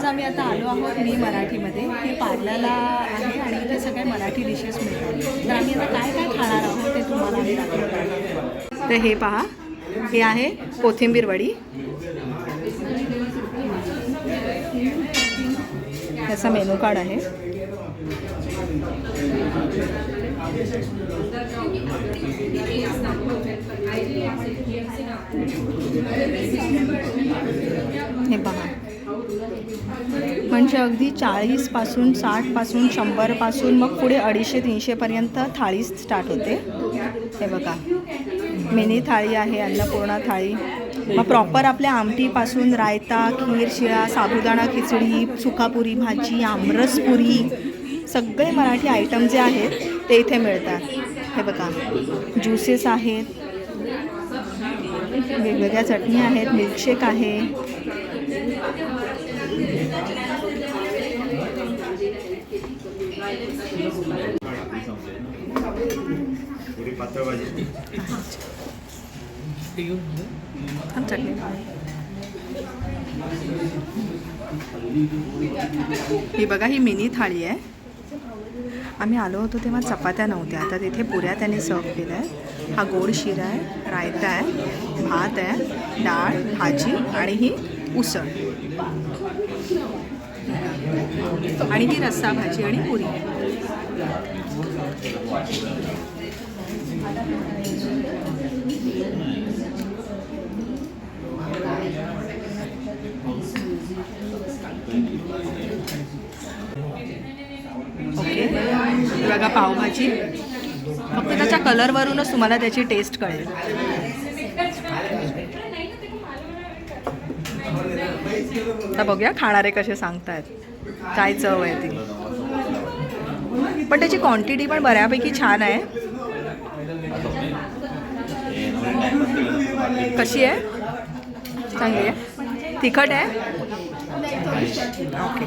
आम्ही आता आलो आहोत मी मराठीमध्ये. हे पार्ल्याला आहे आणि इथे सगळे मराठी डिशेस मिळतात. तर आम्ही आता काय काय खाणार आहोत ते तुम्हाला आम्ही दाखवतो. तर हे पहा, हे आहे कोथिंबीर वडी. त्याचा मेनू कार्ड आहे. हे पहा, म्हणजे अगदी 40 पासून 60 पासून 100 पासून मग पुढे 250-300 पर्यंत थाळी स्टार्ट होते. हे बघा, मिनी थाळी आहे, अन्नपूर्णा थाळी. मग प्रॉपर आपल्या आमटीपासून रायता, खीर, शिरा, साबुदाणा खिचडी, सुकापुरी भाजी, आमरसपुरी, सगळे मराठी आयटम जे आहेत ते इथे मिळतात. हे बघा, ज्युसेस आहेत, वेगवेगळ्या चटणी आहेत, मिल्कशेक आहे. चटणी ही बघा, ही मिनी थाळी आहे. आम्ही आलो होतो तेव्हा चपात्या नव्हत्या, आता तिथे पुऱ्या त्यांनी सर्व केलं आहे. हा गोड शिरा आहे, रायता आहे, भात आहे, डाळ, भाजी आणि ही उसळ आणि ही रस्सा भाजी आणि पुरी. ओके, बघा पावभाजी. फक्त त्याच्या कलरवरूनच तुम्हाला त्याची टेस्ट कळेल. आता बघूया खाणारे कसे सांगतायत काय चव आहे ती. पण त्याची क्वांटिटी पण बऱ्यापैकी छान आहे. कशी आहे? चांगली आहे. तिखट आहे. ओके.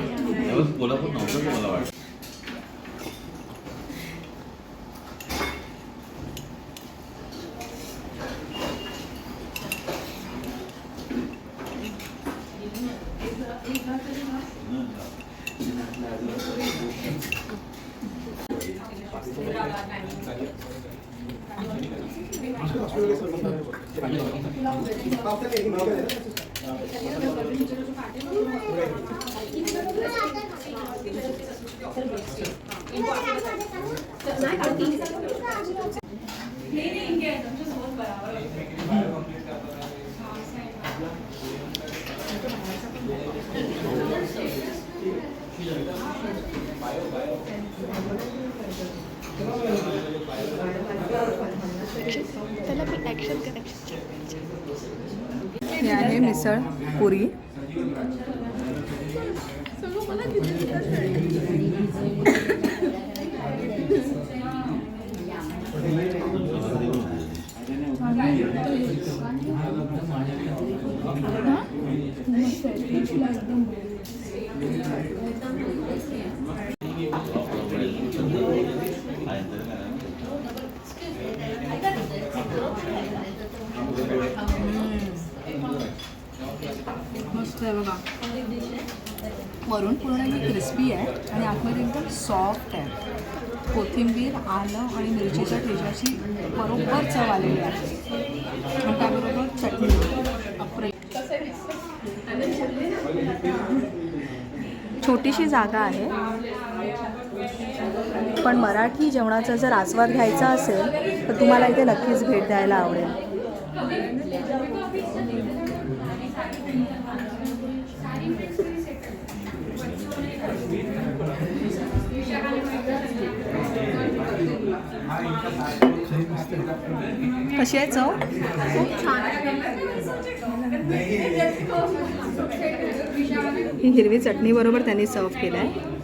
हे आहे मिसळ पुरी. मस्त आहे बघा. वरून पूर्ण ही क्रिस्पी आहे आणि आतमध्ये एकदम सॉफ्ट आहे. कोथिंबीर, आलं आणि मिरचीच्या ठेच्याची बरोबर चव आलेली आहे. आणि त्याबरोबर चटणी. छोटीशी जागा आहे, पण मराठी जेवणाचा जर आस्वाद घ्यायचा असेल तर तुम्हाला इथे नक्कीच भेट द्यायला आवडेल. कशी आहे चव? खूप छान. ही हिरवी चटणी बरोबर त्यांनी सर्व केलं आहे.